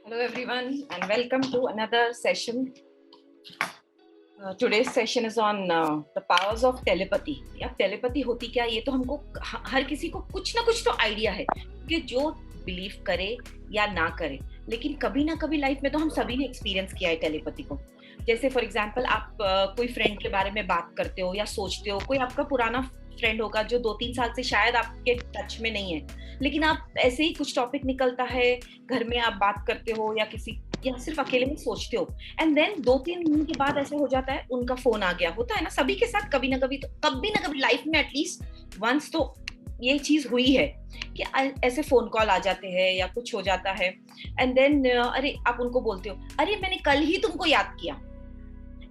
Hello, everyone, and welcome to another session. Today's session is on the powers of telepathy. या telepathy होती क्या, ये तो हमको हर किसी को कुछ ना कुछ तो आइडिया है कि जो बिलीव करे या ना करे, लेकिन कभी ना कभी लाइफ में तो हम सभी ने एक्सपीरियंस किया है टेलीपैथी को. जैसे फॉर एग्जांपल आप कोई फ्रेंड के बारे में बात करते हो या सोचते हो, कोई आपका पुराना फ्रेंड होगा जो 2-3 साल से शायद आपके टच में नहीं है, लेकिन आप ऐसे ही कुछ टॉपिक निकलता है, घर में आप बात करते हो या किसी या सिर्फ अकेले में सोचते हो, एंड देन 2-3 दिन के बाद ऐसे हो जाता है उनका फोन आ गया. होता है ना सभी के साथ, कभी ना कभी तो कभी ना कभी लाइफ में एटलीस्ट वंस तो ये चीज हुई है कि ऐसे फोन कॉल आ जाते हैं या कुछ हो जाता है, एंड देन अरे आप उनको बोलते हो, अरे मैंने कल ही तुमको याद किया.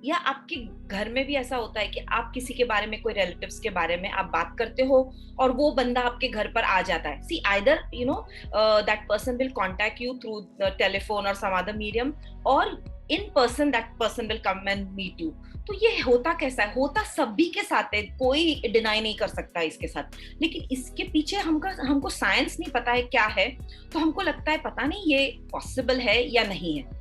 या आपके घर में भी ऐसा होता है कि आप किसी के बारे में, कोई रिलेटिव्स के बारे में आप बात करते हो और वो बंदा आपके घर पर आ जाता है. See either that person will contact you through the telephone और सम अदर मीडियम, और in person that person will come and meet you. तो ये होता कैसा है? होता सभी के साथ है, कोई डिनाई नहीं कर सकता इसके साथ, लेकिन इसके पीछे हमको साइंस नहीं पता है क्या है, तो हमको लगता है पता नहीं ये पॉसिबल है या नहीं है,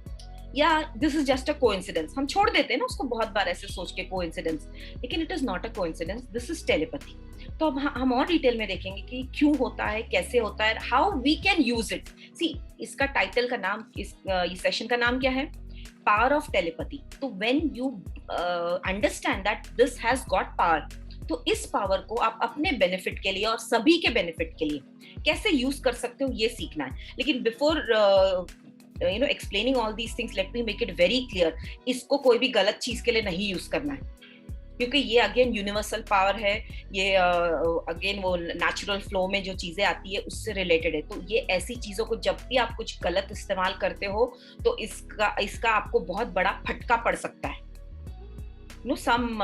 या this is just a coincidence. हम छोड़ देते हैं ना उसको बहुत बार ऐसे सोच के कोइंसिडेंस, लेकिन it is not a coincidence, this is telepathy. तो अब हम और डिटेल में देखेंगे कि क्यों होता है, कैसे होता है, how we can use it. See इसका टाइटल का नाम, इस सेशन का नाम क्या है? Power of telepathy. तो when you understand that this has got power, तो इस पावर को आप अपने बेनिफिट के लिए और सभी के बेनिफिट के लिए कैसे यूज कर सकते हो, ये सीखना है. लेकिन before explaining all these things, let me make it very clear, इसको कोई भी गलत चीज के लिए नहीं यूज करना है, क्योंकि ये अगेन यूनिवर्सल पावर है. ये अगेन वो नेचुरल फ्लो में जो चीजें आती है उससे रिलेटेड है. तो ये ऐसी चीजों को जब भी आप कुछ गलत इस्तेमाल करते हो तो इसका आपको बहुत बड़ा फटका पड़ सकता है. सम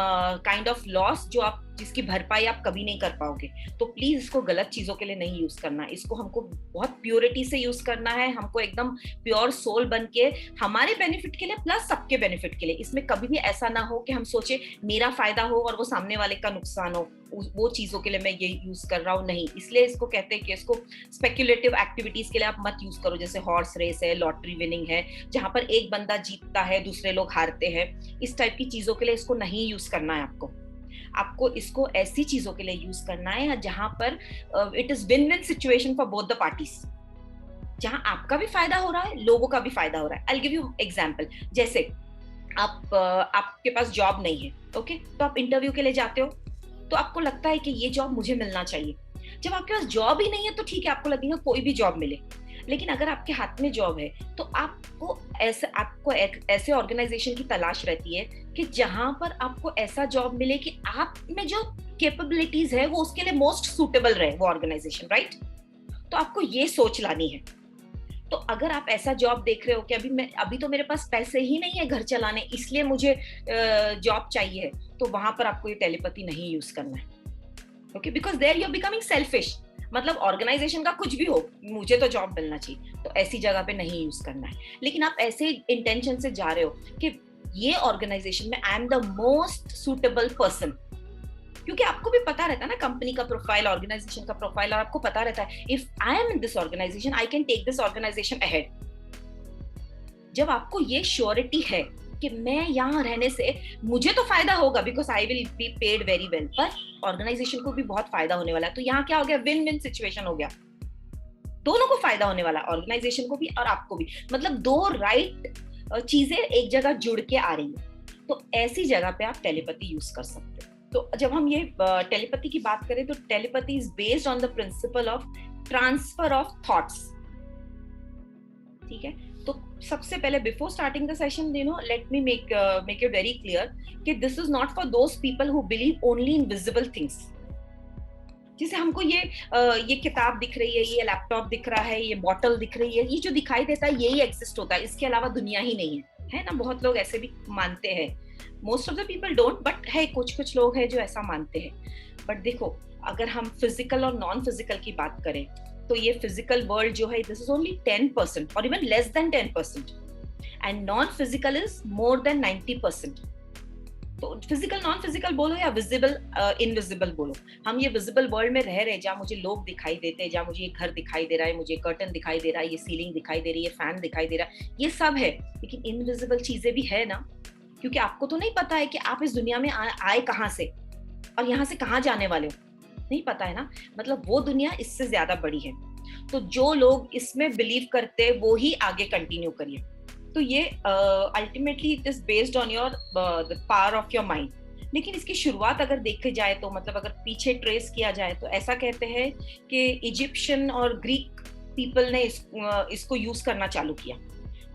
काइंड ऑफ लॉस जो आप, जिसकी भरपाई आप कभी नहीं कर पाओगे. तो प्लीज इसको गलत चीजों के लिए नहीं यूज करना है. इसको हमको बहुत प्योरिटी से यूज करना है. हमको एकदम प्योर सोल बन के हमारे बेनिफिट के लिए प्लस सबके बेनिफिट के लिए. इसमें कभी भी ऐसा ना हो कि हम सोचे मेरा फायदा हो और वो सामने वाले का नुकसान हो. वो चीजों के लिए मैं ये यूज कर रहा हूँ, नहीं. इसलिए इसको कहते हैं कि इसको स्पेक्युलेटिव एक्टिविटीज के लिए आप मत यूज करो. जैसे हॉर्स रेस है, लॉटरी विनिंग है, जहां पर एक बंदा जीतता है, दूसरे लोग हारते हैं. इस टाइप की चीजों के लिए इसको नहीं यूज करना है. आपको इसको ऐसी चीजों के लिए यूज करना है जहां पर it is win win situation for both the parties, जहां आपका भी फायदा हो रहा है, लोगों का भी फायदा हो रहा है. I give you example. जैसे आपके पास जॉब नहीं है, ओके, तो आप इंटरव्यू के लिए जाते हो, तो आपको लगता है कि ये जॉब मुझे मिलना चाहिए. जब आपके पास जॉब ही नहीं है तो ठीक है, आपको लगेगा कोई भी जॉब मिले. लेकिन अगर आपके हाथ में जॉब है तो आपको ऐसे ऑर्गेनाइजेशन की तलाश रहती है कि जहां पर आपको ऐसा जॉब मिले कि आप में जो कैपेबिलिटीज है वो उसके लिए मोस्ट सुटेबल रहे, वो ऑर्गेनाइजेशन, राइट? तो आपको ये सोच लानी है. तो अगर आप ऐसा जॉब देख रहे हो कि अभी तो मेरे पास पैसे ही नहीं है घर चलाने, इसलिए मुझे जॉब चाहिए, तो वहां पर आपको ये टेलीपैथी नहीं यूज करना है. Okay, because there you are becoming selfish. मतलब ऑर्गेनाइजेशन का कुछ भी हो, मुझे तो जॉब मिलना चाहिए, तो ऐसी जगह पे नहीं यूज करना है. लेकिन आप ऐसे इंटेंशन से जा रहे हो कि ये ऑर्गेनाइजेशन में आई am the most suitable person, क्योंकि आपको भी पता रहता है ना कंपनी का प्रोफाइल, ऑर्गेनाइजेशन का प्रोफाइल, और आपको पता रहता है if I am in this organisation I can take this organisation ahead. जब आपको ये श्योरिटी है कि मैं यहाँ रहने से मुझे तो फायदा होगा, because I will be paid very well, पर ऑर्गेनाइजेशन को भी बहुत फायदा होने वाला है, तो यहाँ क्या हो गया? विन विन सिचुएशन हो गया. दोनों को फायदा होने वाला, ऑर्गेनाइजेशन को भी और आपको भी. मतलब दो राइट चीजें एक जगह जुड़ के आ रही है. तो ऐसी जगह पे आप टेलीपैथी यूज कर सकते हो. तो जब हम ये टेलीपैथी की बात करें तो telepathy is based on the principle of transfer of thoughts. ठीक है, तो सबसे पहले before starting the session, let me make it very clear कि this is not for those people who believe only in visible things. जैसे हमको ये किताब दिख रही है, ये लैपटॉप दिख रहा है, ये बॉटल दिख रही है, ये जो दिखाई देता है यही एग्जिस्ट होता है, इसके अलावा दुनिया ही नहीं है ना? बहुत लोग ऐसे भी मानते हैं. Most of the people don't, but है कुछ लोग हैं जो ऐसा मानते हैं. बट देखो, अगर हम फिजिकल और नॉन फिजिकल की बात करें तो ये फिजिकल वर्ल्ड जो है, दिस इज ओनली 10% और even less than 10%, and non physical is more than 90%. तो फिजिकल नॉन फिजिकल बोलो या विजिबल इनविजिबल बोलो, हम ये विजिबल वर्ल्ड में रह रहे, जहाँ मुझे लोग दिखाई देते हैं, जहाँ मुझे ये घर दिखाई दे रहा है, मुझे कर्टन दिखाई दे रहा है, ये सीलिंग दिखाई दे रही है, फैन दिखाई दे रहा है, ये सब है, लेकिन इनविजिबल चीजें भी है ना, क्योंकि आपको तो नहीं पता है कि आप इस दुनिया में आए कहाँ से और यहाँ से कहाँ जाने वाले हो, नहीं पता है ना, मतलब वो दुनिया इससे ज्यादा बड़ी है। तो जो लोग इसमें बिलीव करते हैं वो ही आगे कंटिन्यू करिए। तो ये ultimately it is based on your the power of your mind. लेकिन इसकी शुरुआत अगर देखे जाए तो मतलब अगर पीछे ट्रेस किया जाए तो ऐसा कहते हैं कि इजिप्शियन और ग्रीक पीपल ने इसको यूज करना चालू किया।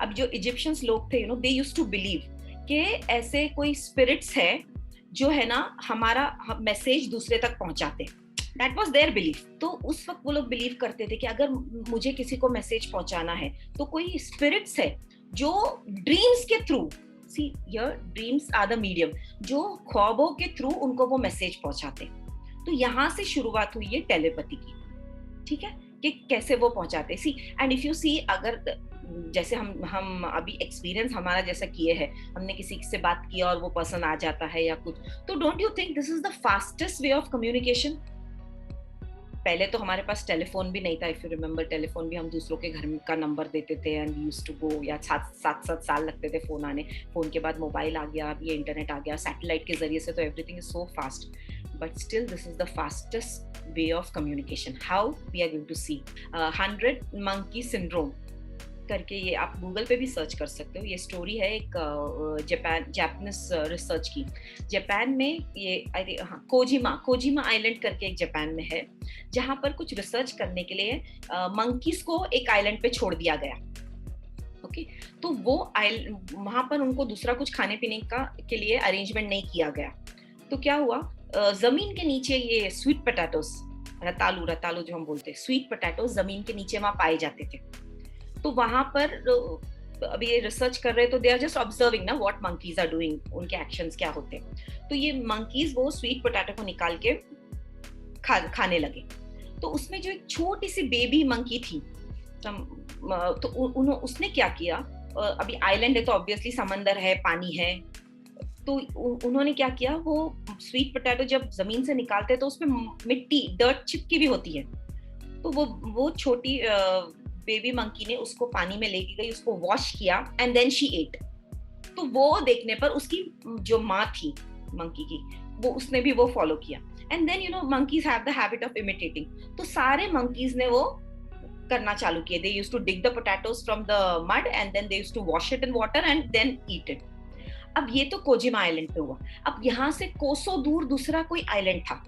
अब जो इजिप्शियंस लोग थे you know they used to believe कि ऐसे कोई स्पिरिट्स है जो है ना हमारा मैसेज दूसरे तक पहुंचाते, दैट वॉज देयर बिलीफ। तो उस वक्त वो लोग बिलीव करते थे कि अगर मुझे किसी को मैसेज पहुंचाना है तो कोई स्पिरिट्स है जो ड्रीम्स के through, see your dreams are the medium, जो ख्वाबों के थ्रू उनको वो मैसेज पहुंचाते। तो यहाँ से शुरुआत हुई है टेलीपैथी की, ठीक है, कि कैसे वो पहुंचाते। सी एंड इफ यू सी, अगर जैसे हम अभी एक्सपीरियंस हमारा जैसा किए हैं, हमने किसी से बात किया और वो पर्सन आ जाता है या कुछ, तो don't you think this is the fastest way of communication. पहले तो हमारे पास टेलीफोन भी नहीं था, इफ यू रिमेम्बर, टेलीफोन भी हम दूसरों के घर का नंबर देते थे एंड यूज्ड टू गो, या 7 साल लगते थे फोन आने। फोन के बाद मोबाइल आ गया, अब ये इंटरनेट आ गया, सैटेलाइट के जरिए से, तो everything is so fast, but still this is the fastest way of communication. How we are going to see 100 monkey syndrome करके, ये आप गूगल पे भी सर्च कर सकते हो। ये स्टोरी है एक जापानीज रिसर्च की। जापान में ये कोजिमा आइलैंड करके एक जापान में है, जहां पर कुछ रिसर्च करने के लिए मंकीज को एक आइलैंड पे छोड़ दिया गया। ओके, तो वो वहां पर उनको दूसरा कुछ खाने पीने का के लिए अरेंजमेंट नहीं किया गया। तो क्या हुआ, जमीन के नीचे ये स्वीट पोटैटोस, रतालू जो हम बोलते हैं, स्वीट पोटैटोस जमीन के नीचे वहां पाए जाते थे। तो वहां पर अभी ये रिसर्च कर रहे, तो दे आर जस्ट ऑब्जर्विंग ना व्हाट मंकीज आर डूइंग, उनके एक्शंस क्या होते हैं। तो ये मंकीज वो स्वीट पोटैटो को निकाल के खाने लगे। तो उसमें जो एक छोटी सी बेबी मंकी थी, तो उसने क्या किया, अभी आइलैंड है तो ऑब्वियसली समंदर है, पानी है, तो उन्होंने क्या किया, वो स्वीट पोटैटो जब जमीन से निकालते हैं तो उसमें मिट्टी, डर्ट चिपकी भी होती है। तो वो छोटी बेबी मंकी ने उसको पानी में लेके गई, उसको वॉश किया एंड देन शी एट। तो वो देखने पर उसकी जो माँ थी मंकी की, उसने भी वो फॉलो किया। And then you know monkeys have the habit of imitating, तो सारे मंकीज ने वो करना चालू किया। They used to dig the potatoes from the mud and then they used to wash it in water and then eat it. अब ये तो कोजिमा आइलैंड पे हुआ। अब यहाँ से कोसों दूर दूसरा कोई आइलैंड था।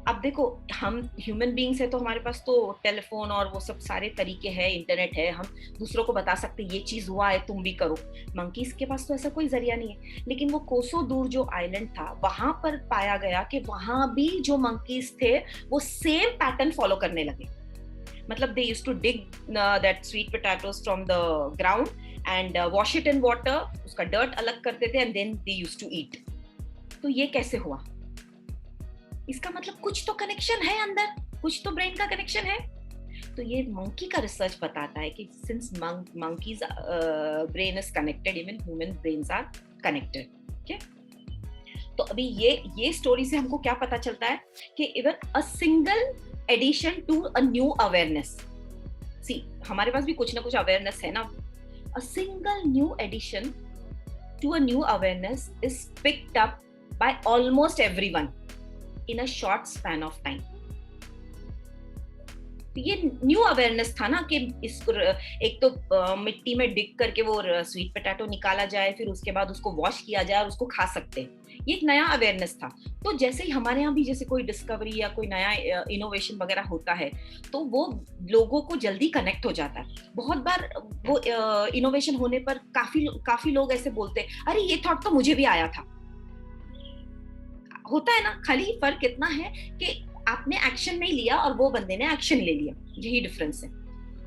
अब देखो, हम ह्यूमन बींग्स है तो हमारे पास तो टेलीफोन और वो सब सारे तरीके हैं, इंटरनेट है, हम दूसरों को बता सकते ये चीज हुआ है, तुम भी करो। मंकीज के पास तो ऐसा कोई जरिया नहीं है। लेकिन वो कोसों दूर जो आइलैंड था, वहां पर पाया गया कि वहां भी जो मंकीज थे वो सेम पैटर्न फॉलो करने लगे। मतलब they used to dig that sweet potatoes from the ground and wash it in water, उसका डर्ट अलग करते थे and then they used to eat. तो ये कैसे हुआ? इसका मतलब कुछ तो कनेक्शन है अंदर, कुछ तो ब्रेन का कनेक्शन है। तो ये मंकी का रिसर्च बताता है कि since monkeys brain is connected, even human brains are connected. Okay, तो अभी ये स्टोरी से हमको क्या पता चलता है कि even a single addition to a new awareness, see हमारे पास भी कुछ ना कुछ अवेयरनेस है ना, a single new addition to a new awareness is picked up by almost everyone in a short span of time। तो ये न्यू अवेयरनेस था ना कि इसको एक तो मिट्टी में डिग करके वो स्वीट पोटैटो निकाला जाए, फिर उसके बाद उसको वॉश किया जाए और उसको खा सकते हैं। ये एक नया अवेयरनेस था। तो जैसे ही हमारे यहाँ भी जैसे कोई डिस्कवरी या कोई नया इनोवेशन वगैरह होता है तो वो लोगों को जल्दी कनेक्ट हो जाता है। बहुत बार वो इनोवेशन होने पर काफी लोग ऐसे बोलते हैं, अरे ये थॉट तो मुझे भी आया था। होता है ना, खाली फर्क इतना है कि आपने एक्शन नहीं लिया और वो बंदे ने एक्शन ले लिया, यही डिफरेंस है।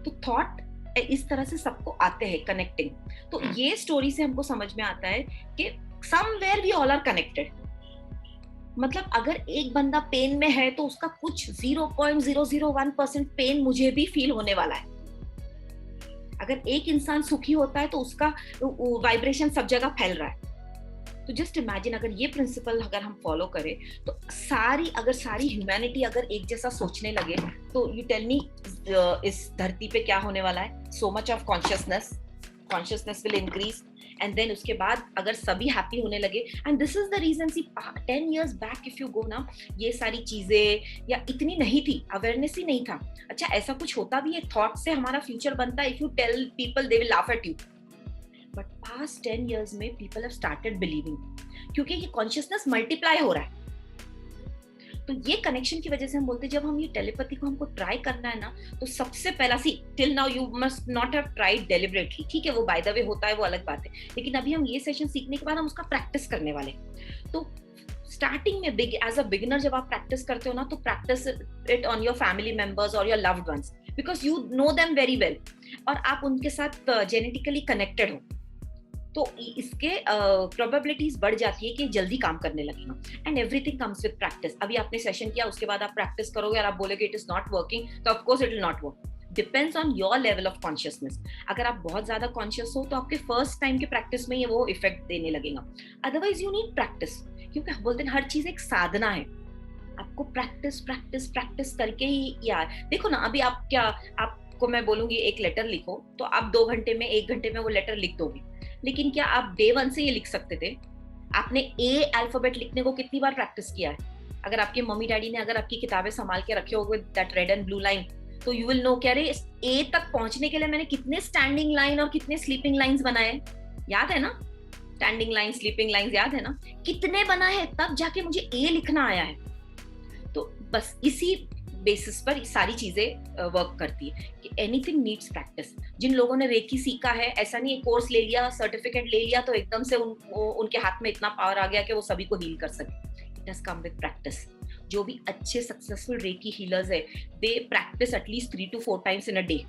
तो थॉट इस तरह से सबको आते हैं कनेक्टिंग। तो ये स्टोरी से हमको समझ में आता है कि somewhere we all are connected. मतलब अगर एक बंदा पेन में है तो उसका कुछ 0.001% पेन मुझे भी फील होने वाला है। अगर एक इंसान सुखी होता है तो उसका वाइब्रेशन सब जगह फैल रहा है। तो जस्ट इमेजिन अगर ये प्रिंसिपल अगर हम फॉलो करें तो सारी ह्यूमैनिटी अगर एक जैसा सोचने लगे तो यू टेल मी इस धरती पे क्या होने वाला है? So much of consciousness will increase, and then उसके बाद अगर सभी हैप्पी होने लगे, and this is the reason, see 10 years back if you go ना, ये सारी चीजें या इतनी नहीं थी, अवेयरनेस ही नहीं था। अच्छा ऐसा कुछ होता भी है, थॉट से हमारा फ्यूचर बनता है, if you tell people they will laugh at you, but past 10 years में पीपल हैव स्टार्टेड बिलीविंग, क्योंकि ये कॉन्शियसनेस मल्टीप्लाई हो रहा है। तो ये कनेक्शन की वजह से हम बोलते हैं जब हम ये टेलीपैथी को हमको ट्राई करना है ना, तो सबसे पहला see till now you must not have tried deliberately, ठीक है वो बाय द वे होता है वो अलग बात है, लेकिन अभी हम ये सेशन सीखने के बाद हम उसका प्रैक्टिस करने वाले। तो स्टार्टिंग में एज अ बिगिनर जब आप प्रैक्टिस करते हो ना, तो practice it on your family members और your loved ones, because you know them very well और आप उनके साथ जेनेटिकली कनेक्टेड हो, तो इसके प्रोबेबिलिटीज बढ़ जाती है कि जल्दी काम करने लगेगा। And everything comes with practice. अभी आपने सेशन किया, उसके बाद आप प्रैक्टिस करोगे और आप बोलोगे इट इज नॉट वर्किंग, तो of course it will not work. Depends on your level of consciousness. अगर आप बहुत ज्यादा कॉन्शियस हो तो आपके फर्स्ट टाइम के प्रैक्टिस में ये वो इफेक्ट देने लगेगा, अदरवाइज यू नीड प्रैक्टिस, क्योंकि बोलते हैं हर चीज एक साधना है, आपको प्रैक्टिस प्रैक्टिस प्रैक्टिस करके ही। यार देखो ना, अभी आप क्या, आपको मैं बोलूंगी एक लेटर लिखो, तो आप 2 घंटे में 1 घंटे में वो लेटर लिख दोगे, लेकिन क्या आप डे 1 से ये लिख सकते थे? आपने ए अल्फाबेट लिखने को कितनी बार प्रैक्टिस किया है? अगर आपके मम्मी डैडी ने अगर आपकी किताबें संभाल के रखे हो with that red and blue line, तो यू विल नो कि अरे ए तक पहुंचने के लिए मैंने कितने स्टैंडिंग लाइन और कितने स्लीपिंग लाइंस बनाए, याद है ना? स्टैंडिंग लाइन, स्लीपिंग लाइंस याद है ना? कितने बनाए हैं, तब जाके मुझे ए लिखना आया है। तो बस इसी बेसिस पर सारी चीजें वर्क करती है कि एनीथिंग नीड्स प्रैक्टिस। जिन लोगों ने रेकी सीखा है, ऐसा नहीं कोर्स ले लिया, सर्टिफिकेट ले लिया तो एकदम से उनके हाथ में इतना पावर आ गया कि वो सभी को हील कर सके। It has come with practice. जो भी अच्छे सक्सेसफुल रेकी हीलर्स है, they practice at least 3 to 4 times in a day.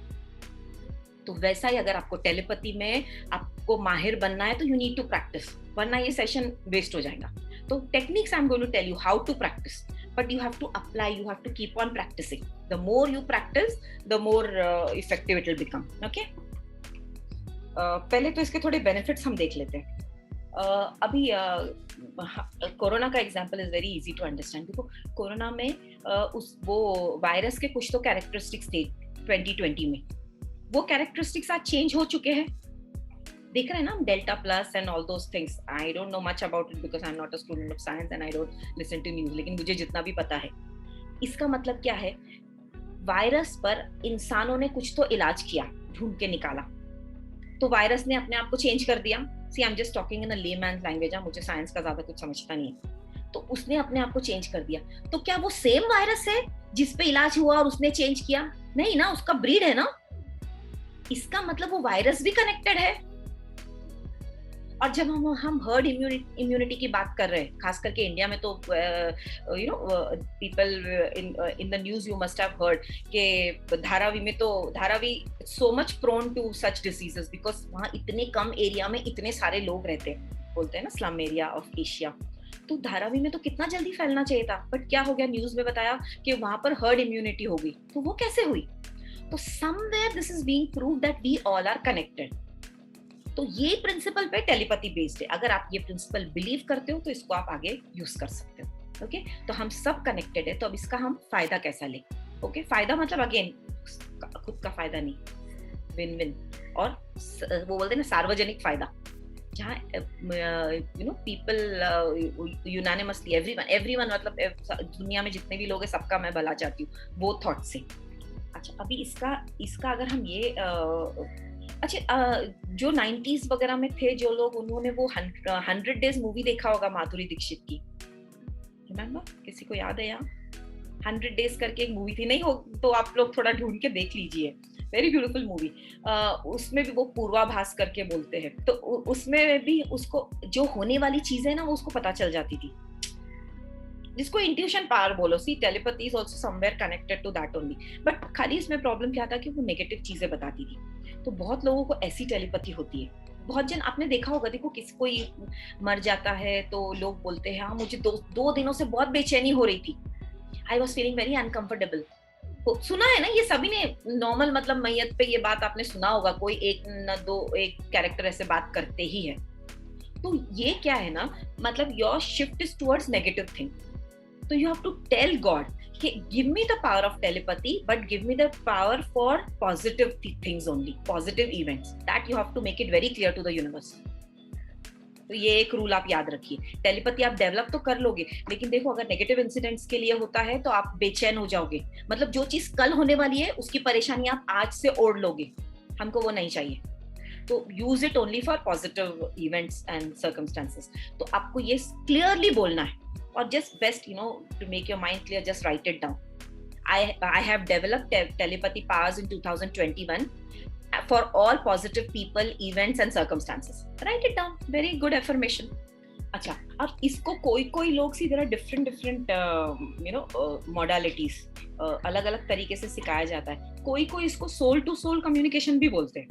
तो वैसा ही अगर आपको टेलीपैथी में आपको माहिर बनना है तो यू नीड टू प्रैक्टिस, वरना ये सेशन वेस्ट हो जाएगा। तो techniques I am going to tell you how to practise, but you have to apply, you have to keep on practicing. The more you practice, the more effective it will become. Okay? पहले तो इसके थोड़े benefits हम देख लेते हैं। अभी corona का example is very easy to understand. देखो कोरोना में वो वायरस के कुछ तो कैरेक्टरिस्टिक्स थे 2020 में, वो कैरेक्टरिस्टिक्स आज चेंज हो चुके हैं। देख रहे हैं ना, delta plus and all those things. I don't know much about it because I am not a student of science and I don't listen to news, लेकिन मुझे जितना भी पता है, इसका मतलब क्या है, वायरस पर इंसानों ने कुछ तो इलाज किया, ढूंढ के निकाला, तो वायरस ने अपने आप को चेंज कर दिया। See I am just talking in a layman's language, मुझे साइंस का ज्यादा कुछ समझता नहीं है। तो उसने अपने आप को चेंज कर दिया, तो क्या वो सेम वायरस है जिस पे इलाज हुआ और उसने चेंज किया? नहीं ना, उसका ब्रीड है ना। इसका मतलब वो वायरस भी कनेक्टेड है। और जब हम हर्ड इम्यूनिटी की बात कर रहे हैं, खास करके इंडिया में, तो you know people in the news you must have heard कि धारावी में तो Dharavi so much prone to such diseases because वहाँ इतने कम एरिया में इतने सारे लोग रहते हैं, बोलते हैं ना स्लम एरिया ऑफ एशिया। तो धारावी में तो कितना जल्दी फैलना चाहिए था, बट क्या हो गया, न्यूज में बताया कि वहां पर हर्ड इम्यूनिटी हो गई। तो वो कैसे हुई? तो somewhere this is being proved that we all are connected. तो ये प्रिंसिपल पे टेलीपैथी बेस्ड है। अगर आप ये प्रिंसिपल बिलीव करते हो तो इसको आप आगे यूज कर सकते हो। ओके, तो हम सब कनेक्टेड है, तो अब इसका हम फायदा कैसा लें? ओके, फायदा मतलब अगेन खुद का फायदा नहीं, विन विन, और वो बोलते हैं ना सार्वजनिक फायदा, जहाँ you know people unanimously everyone मतलब दुनिया में जितने भी लोग हैं सबका मैं भला चाहती हूँ, वो थॉट से। अच्छा, अभी इसका अगर हम ये अच्छा जो 90s वगैरह में थे जो लोग, उन्होंने वो 100 डेज मूवी देखा होगा माधुरी दीक्षित की, रिमेम्बर? किसी को याद है यहाँ? 100 डेज करके एक मूवी थी, नहीं हो तो आप लोग थोड़ा ढूंढ के देख लीजिए, वेरी ब्यूटीफुल मूवी। उसमें भी वो पूर्वाभास करके बोलते हैं, तो उसमें भी उसको जो होने वाली चीजें है ना, वो उसको पता चल जाती थी, जिसको इंट्यूशन पावर बोलो। See telepathy is also somewhere connected to that only, but खाली इसमें प्रॉब्लम क्या था कि वो नेगेटिव चीजें बताती थी। तो बहुत लोगों को ऐसी टेलीपैथी होती है। बहुत जन आपने देखा होगा, देखो किसी कोई मर जाता है तो लोग बोलते हैं हाँ मुझे 2 दिनों से बहुत बेचैनी हो रही थी, I was feeling very uncomfortable. सुना है ना ये सभी ने, नॉर्मल मतलब मैयत पे ये बात आपने सुना होगा, कोई एक न दो एक कैरेक्टर ऐसे बात करते ही है। तो ये क्या है ना, मतलब your shift is towards negative thing. तो you have to tell God कि give me the power of telepathy, but give me the power for positive things only, positive events. That you have to make it very clear to the universe. तो ये एक rule आप याद रखिए. Telepathy आप develop तो कर लोगे, लेकिन देखो अगर नेगेटिव इंसिडेंट्स के लिए होता है तो आप बेचैन हो जाओगे. मतलब जो चीज कल होने वाली है उसकी परेशानी आप आज से ओढ़ लोगे. हमको वो नहीं चाहिए. तो use it only for positive events and circumstances. तो आपको ये क्लियरली बोलना है. और just best to make your mind clear, just write it down. I have developed telepathy powers in 2021 for all positive people, events and circumstances. Write it down. Very good affirmation. अच्छा, अब इसको कोई लोग सी there are different modalities, अलग अलग तरीके से सिखाया जाता है. कोई इसको सोल टू सोल कम्युनिकेशन भी बोलते हैं.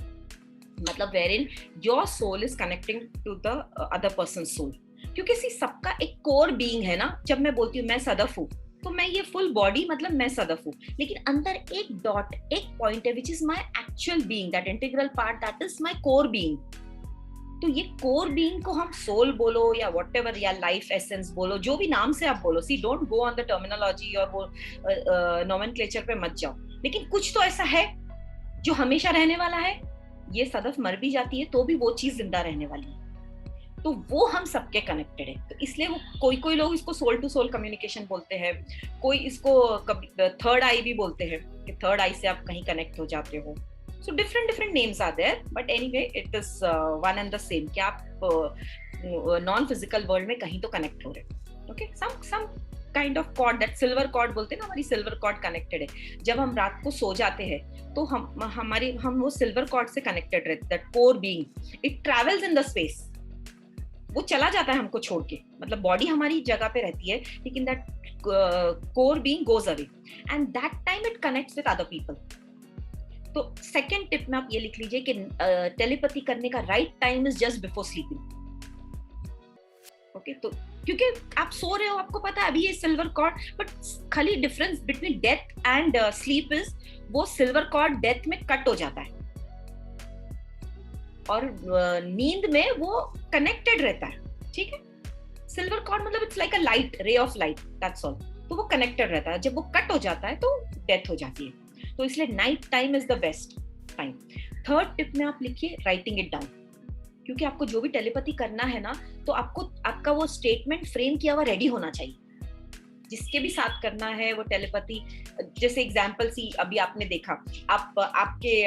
मतलब wherein your soul is connecting to the other person's soul. क्योंकि सबका एक कोर बीइंग है ना. जब मैं बोलती हूँ मैं सदफ हूँ, तो मैं ये फुल बॉडी मतलब मैं सदफ हूँ, लेकिन अंदर एक डॉट, एक पॉइंट है which is my actual being, that integral part, that is my core being. तो ये कोर बीइंग को हम सोल बोलो या व्हाटएवर, या लाइफ एसेंस बोलो, जो भी नाम से आप बोलो. See don't go on the terminology और वो नोमेनक्लेचर पे मत जाओ. लेकिन कुछ तो ऐसा है जो हमेशा रहने वाला है. ये सदफ मर भी जाती है तो भी वो चीज जिंदा रहने वाली है. तो वो हम सबके कनेक्टेड है. तो इसलिए वो कोई लोग इसको सोल टू सोल कम्युनिकेशन बोलते हैं. कोई इसको थर्ड आई भी बोलते हैं कि थर्ड आई से आप कहीं कनेक्ट हो जाते हो. So different names are there, but anyway it is one and the same कि आप नॉन फिजिकल वर्ल्ड में कहीं तो कनेक्ट हो रहे हैं. Okay, some kind of cord, that silver cord बोलते हैं ना, हमारी सिल्वर कॉर्ड कनेक्टेड है. जब हम रात को सो जाते हैं तो हम वो सिल्वर कॉर्ड से कनेक्टेड रहते. That core being, it travels in the space. वो चला जाता है हमको छोड़ के. मतलब बॉडी हमारी जगह पे रहती है, लेकिन that core being goes away and that time it connects with other people. तो सेकंड टिप में आप ये लिख लीजिए कि टेलीपैथी करने का right time is just before sleeping. Okay, तो क्योंकि आप सो रहे हो, आपको पता है अभी ये सिल्वर कॉर्ड, बट खाली difference between death and sleep is वो सिल्वर कॉर्ड डेथ में कट हो जाता है और नींद में वो कनेक्टेड रहता है. ठीक है, सिल्वर कॉर्ड मतलब it's like a light, ray of light, that's all. तो वो कनेक्टेड रहता है. जब वो कट हो जाता है तो डेथ हो जाती है. तो इसलिए night time is the best time. Third tip में आप लिखिए राइटिंग इट डाउन. क्योंकि आपको जो भी टेलीपैथी करना है ना, तो आपको आपका वो स्टेटमेंट फ्रेम किया हुआ रेडी होना चाहिए. जिसके भी साथ करना है वो टेलीपैथी, जैसे एग्जांपल सी अभी आपने देखा, आप आपके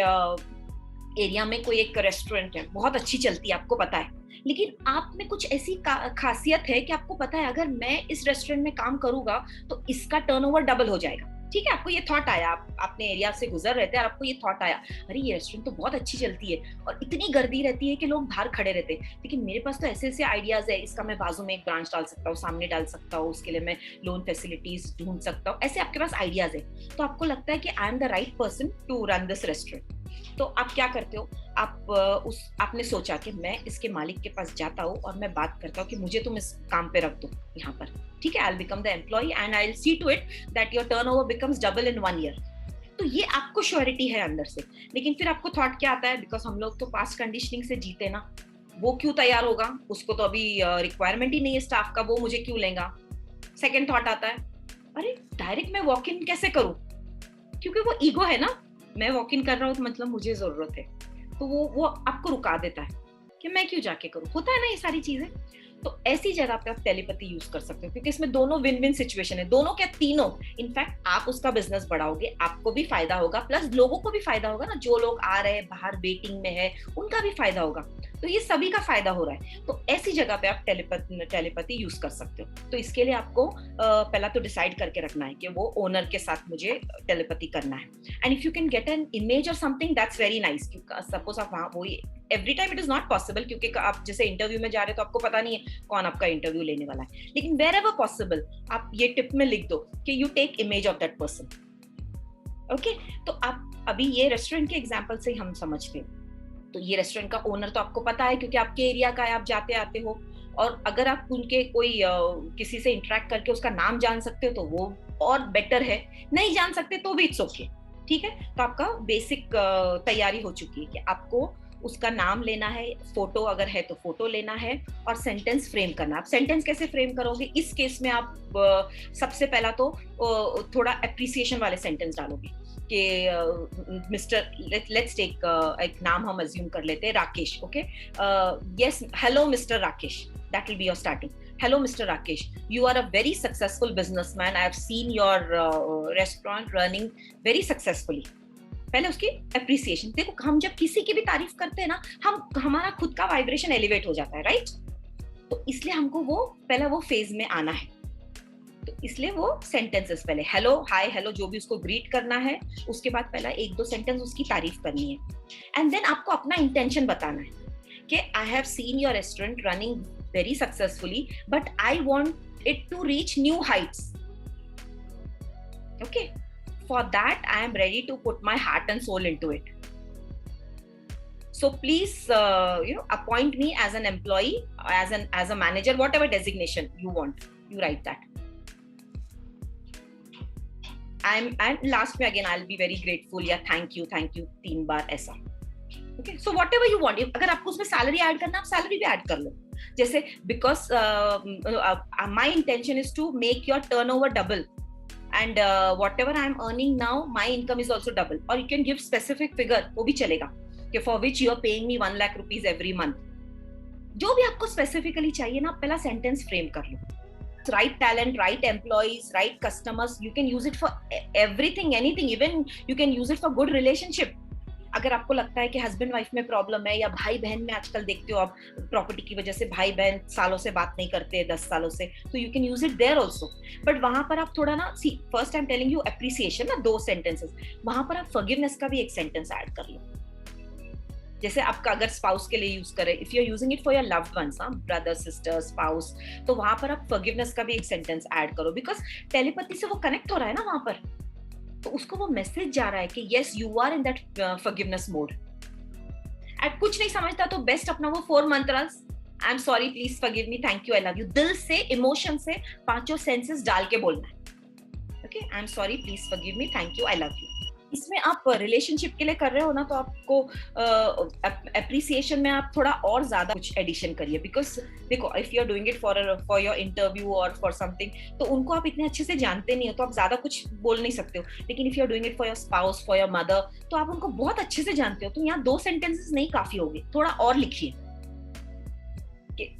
एरिया में कोई एक रेस्टोरेंट है, बहुत अच्छी चलती है, आपको पता है, लेकिन आप में कुछ ऐसी खासियत है कि आपको पता है अगर मैं इस रेस्टोरेंट में काम करूंगा तो इसका टर्नओवर डबल हो जाएगा. ठीक है, आपको ये थॉट आया, आप अपने एरिया से गुजर रहे थे और आपको ये थॉट आया, अरे ये रेस्टोरेंट तो बहुत अच्छी चलती है और इतनी गर्दी रहती है कि लोग बाहर खड़े रहते हैं, लेकिन मेरे पास तो ऐसे आइडियाज है, इसका मैं बाजू में एक ब्रांच डाल सकता हूँ, सामने डाल सकता हूँ, उसके लिए मैं लोन फैसिलिटीज ढूंढ सकता हूँ. ऐसे आपके पास आइडियाज है. तो आपको लगता है कि I am the right person to run this restaurant. तो आप क्या करते हो, आपने सोचा कि मैं इसके मालिक के पास जाता हूँ और मैं बात करता हूँ कि मुझे तुम इस काम पे रख दो यहाँ पर. ठीक है, I will become the employ and I will see to it that your turnover becomes double in 1 year. तो ये आपको श्योरिटी है अंदर से. लेकिन फिर आपको थॉट क्या आता है, बिकॉज हम लोग तो पास्ट कंडीशनिंग से जीते ना, वो क्यों तैयार होगा, उसको तो अभी रिक्वायरमेंट ही नहीं है स्टाफ का, वो मुझे क्यों लेगा. सेकेंड थॉट आता है, अरे डायरेक्ट मैं वॉक इन कैसे करूँ, क्योंकि वो ईगो है ना, मैं वॉक इन कर रहा हूँ तो मतलब मुझे जरूरत है. तो वो आपको रुका देता है कि मैं क्यों जाके करूँ. होता है ना ये सारी चीजें. तो ऐसी जगह पे आप टेलीपैथी यूज कर सकते हो, क्योंकि इसमें दोनों विन विन सिचुएशन है. दोनों क्या, तीनों. इनफैक्ट आप उसका बिजनेस बढ़ाओगे, आपको भी फायदा होगा, प्लस लोगों को भी फायदा होगा ना, जो लोग आ रहे हैं बाहर वेटिंग में है उनका भी फायदा होगा. तो ये सभी का फायदा हो रहा है. तो ऐसी जगह पे आप टेलीपैथी यूज कर सकते हो. तो इसके लिए आपको पहला तो डिसाइड करके रखना है कि वो ओनर के साथ मुझे टेलीपैथी करना है. And if you can get an image और something, that's very nice. Suppose आप वहाँ वो every time it is not possible, क्योंकि आप जैसे इंटरव्यू में जा रहे हो तो आपको पता नहीं है कौन आपका इंटरव्यू लेने वाला है. लेकिन वेर एवर पॉसिबल आप ये टिप में लिख दो कि you take image of that person. Okay, तो आप अभी ये रेस्टोरेंट के एग्जांपल से हम समझते हैं. तो ये रेस्टोरेंट का ओनर तो आपको पता है, क्योंकि आपके एरिया का है, आप जाते आते हो. और अगर आप उनके कोई किसी से इंटरेक्ट करके उसका नाम जान सकते हो तो वो और बेटर है. नहीं जान सकते तो भी इट्स ओके. ठीक है, तो आपका बेसिक तैयारी हो चुकी है कि आपको उसका नाम लेना है, फोटो अगर है तो फोटो लेना है, और सेंटेंस फ्रेम करना। आप सेंटेंस कैसे फ्रेम करोगे? इस केस में आप सबसे पहला तो थोड़ा अप्रिसिएशन वाले सेंटेंस डालोगे कि मिस्टर, लेट्स टेक एक नाम हम अज्यूम कर लेते हैं, Rakesh. Okay, yes, hello mister Rakesh, that will be your starting. Hello, Mr. Rakesh. You are a very successful businessman. I have seen your restaurant running very successfully. पहले उसकी appreciation। देखो, हम जब किसी की भी तारीफ करते हैं ना, हमारा खुद का वाइब्रेशन एलिवेट हो जाता है, राइट? तो इसलिए हमको वो पहला वो फेज में आना है। तो इसलिए वो सेंटेंसेस पहले हेलो, हाय, हेलो, जो भी उसको ग्रीट करना है, उसके बाद पहला एक दो सेंटेंस उसकी तारीफ करनी है। एंड देन आपको अपना इंटेंशन बताना है कि I have seen your restaurant running very successfully, but I want it to reach new heights. Okay, for that I am ready to put my heart and soul into it. So please, appoint me as an employee, as a manager, whatever designation you want. You write that. And last में again I'll be very grateful. Yeah, thank you 3 बार ऐसा. Okay, so whatever you want. अगर आपको उसमें salary add करना, आप salary भी add कर लो। जैसे because my intention is to make your turnover double, and whatever I am earning now, my income is also double. Or you can give specific figure, वो भी चलेगा, कि for which you are paying me 1 lakh rupees every month. जो भी आपको specifically चाहिए ना, पहला sentence frame कर लो। Right talent, right employees, right customers. You can use it for everything, anything. Even you can use it for good relationship. अगर आपको लगता है कि हस्बैंड वाइफ में प्रॉब्लम है, या भाई बहन में आजकल देखते हो आप, प्रॉपर्टी की वजह से भाई बहन सालों से बात नहीं करते, 10 सालों से, तो you can use it there also. But वहां पर आप थोड़ा ना, see, first I am telling you appreciation ना, 2 सेंटेंसेस, वहां पर आप फॉरगिवनेस का भी एक सेंटेंस ऐड कर लो। जैसे आपका अगर स्पाउस के लिए यूज करें, if you are using it for your loved ones, brother, sister, spouse, तो वहां पर आप फॉरगिवनेस का भी एक सेंटेंस ऐड करो, बिकॉज टेलीपैथी से वो कनेक्ट हो रहा है ना वहां पर, तो उसको वो मैसेज जा रहा है कि yes, you are in that forgiveness mode. And कुछ नहीं समझता तो बेस्ट अपना वो 4 mantras, I am sorry, please forgive me, thank you, I love you, दिल से, इमोशन से 5 सेंसेस डाल के बोलना है। Okay, I am sorry, please forgive me, thank you, I love you. इसमें आप रिलेशनशिप के लिए कर रहे हो ना, तो आपको अप्रिसिएशन में आप थोड़ा और ज्यादा कुछ एडिशन करिए, बिकॉज देखो, if you are doing it for your interview और फॉर समथिंग, तो उनको आप इतने अच्छे से जानते नहीं हो, तो आप ज्यादा कुछ बोल नहीं सकते हो। लेकिन if you are doing it for your spouse, for your mother, तो आप उनको बहुत अच्छे से जानते हो, तो यहाँ 2 सेंटेंसेस नहीं काफी होंगे, थोड़ा और लिखिए।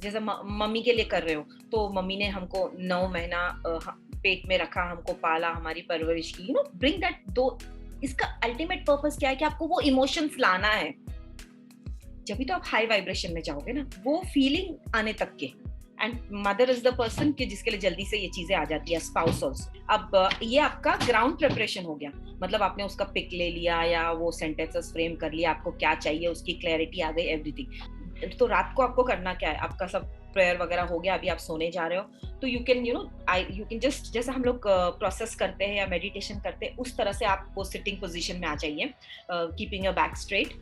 जैसे मम्मी के लिए कर रहे हो, तो मम्मी ने हमको 9 महीना पेट में रखा, हमको पाला, हमारी परवरिश की, ब्रिंग दैट। इसका अल्टीमेट पर्पस क्या है कि आपको वो इमोशंस लाना है, जब भी तो आप हाई वाइब्रेशन में जाओगे ना, वो फीलिंग आने तक के। And mother is the person कि जिसके लिए जल्दी से ये चीजें आ जाती है, स्पाउस ऑल्सो। अब ये आपका ग्राउंड प्रिपरेशन हो गया, मतलब आपने उसका पिक ले लिया या वो सेंटेंसेस फ्रेम कर लिया, आपको क्या चाहिए उसकी क्लैरिटी आ गई, एवरीथिंग। तो रात को आपको करना क्या है, आपका सब प्रेयर वगैरह हो गया, अभी आप सोने जा रहे हो, तो यू कैन जस्ट, जैसे हम लोग प्रोसेस करते हैं या मेडिटेशन करते हैं, उस तरह से आप वो सिटिंग पोजीशन में आ जाइए, कीपिंग योर बैक स्ट्रेट,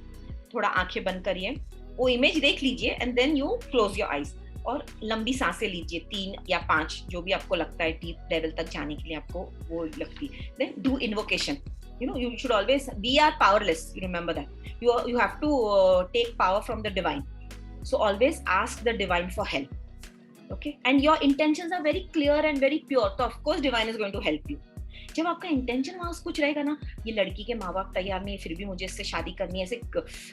थोड़ा आंखें बंद करिए, वो इमेज देख लीजिए, and then you close your eyes, और लंबी सांसें लीजिए, 3 या 5, जो भी आपको लगता है डीप लेवल तक जाने के लिए आपको वो लगती है। Then do invocation. You should always, we are powerless, you remember that. You have to take power from the divine. So always ask the divine for help. Okay, and your intentions are very clear and very pure, so of course divine is going to help you. जब आपका intention वहां कुछ रहेगा ना, ये लड़की के माँ बाप तैयार नहीं है, फिर भी मुझे इससे शादी करनी है, ऐसे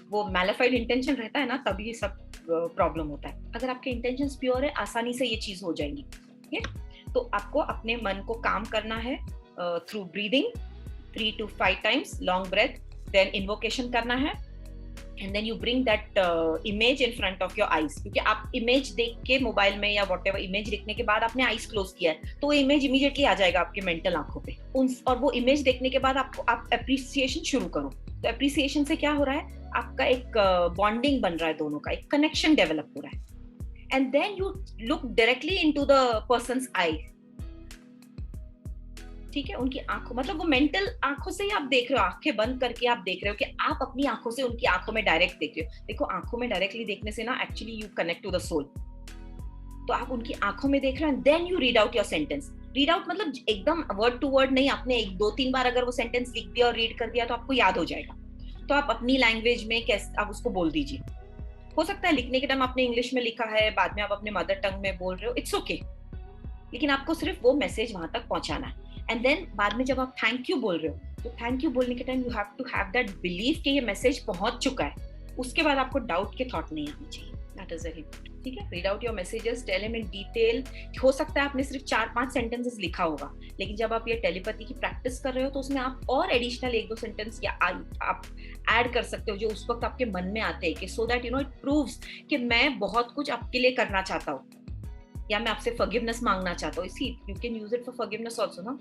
वो मैलिफाइड इंटेंशन रहता है ना, तभी ये सब प्रॉब्लम होता है। अगर आपके इंटेंशंस प्योर है, आसानी से ये चीज हो जाएंगी। तो आपको अपने मन को काम करना है through breathing, 3 to 5 times long breath, then invocation करना है, and then you bring that image in front of your eyes, क्योंकि आप इमेज देख के मोबाइल में या whatever इमेज देखने के बाद आपने आईज क्लोज किया है, तो वो इमेज इमीडिएटली आ जाएगा आपके मेंटल आंखों पे, और वो इमेज देखने के बाद आप अप्रिसिएशन शुरू करो। तो अप्रिसिएशन से क्या हो रहा है, आपका एक बॉन्डिंग बन रहा है, दोनों का एक कनेक्शन डेवलप हो रहा है, and then you look directly into the person's eye. ठीक है, उनकी आंखों, मतलब वो मेंटल आंखों से ही आप देख रहे हो, आंखें बंद करके आप देख रहे हो कि आप अपनी आंखों से उनकी आंखों में डायरेक्ट देख रहे हो। देखो, आंखों में डायरेक्टली देखने से ना actually you connect to the soul. तो आप उनकी आंखों में देख रहे हो, then you read out your sentence. Read out मतलब एकदम वर्ड टू वर्ड नहीं, आपने 1, 2, 3 बार अगर वो सेंटेंस लिख दिया और रीड कर दिया तो आपको याद हो जाएगा। तो आप अपनी लैंग्वेज में कैसे आप उसको बोल दीजिए। हो सकता है लिखने के टाइम आपने इंग्लिश में लिखा है, बाद में आप अपने मदर टंग में बोल रहे हो, इट्स ओके, लेकिन आपको सिर्फ वो मैसेज वहां तक पहुंचाना है। एंड देन बाद में जब आप थैंक यू बोल रहे हो, तो थैंक यू बोलने के time you have to have that believe कि ये मैसेज पहुंच चुका है। उसके बाद आपको डाउट के थॉट नहीं आने चाहिए। That is very important. ठीक है, read out your messages, tell him in detail. हो सकता है आपने सिर्फ 4-5 सेंटेंसेस लिखा होगा, लेकिन जब आप ये टेलीपैथी की प्रैक्टिस कर रहे हो तो उसमें आप और एडिशनल 1-2 सेंटेंस या आप ऐड कर सकते हो जो उस वक्त आपके मन में आते हैं, कि so that you know it proves कि मैं बहुत कुछ आपके लिए करना चाहता हूँ, या मैं आपसे फॉरगिवनेस मांगना चाहता हूँ। इसी you can use it for forgiveness also ना।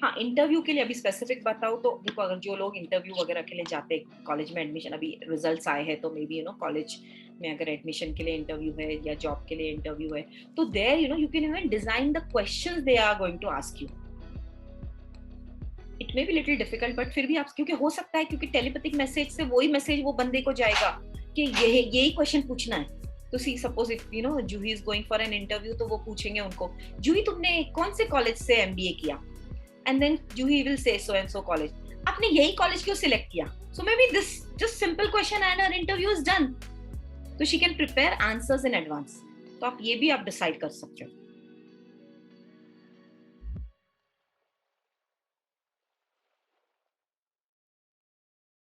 हाँ, इंटरव्यू के लिए अभी स्पेसिफिक बताऊँ तो देखो, अगर जो लोग इंटरव्यू वगैरह के लिए जाते हैं, कॉलेज में एडमिशन अभी रिजल्ट्स आए हैं, तो may be you know college में अगर एडमिशन के लिए इंटरव्यू है या जॉब के लिए इंटरव्यू है, तो there you know you can even design the questions they are going to ask you. It may be little difficult, but फिर भी आप, क्योंकि हो सकता है क्योंकि टेलीपैथिक मैसेज से वही मैसेज वो बंदे को जाएगा कि यही क्वेश्चन पूछना है। तो see suppose if you know Juhi is going for an interview, तो वो पूछेंगे उनको, जूही तुमने कौन से कॉलेज से एमबीए किया, and then Juhi will say so and so college. आपने यही कॉलेज क्यों सिलेक्ट किया? So maybe this just simple question and her interview is done. तो she can prepare answers in advance. तो आप ये भी आप डिसाइड कर सकते हो।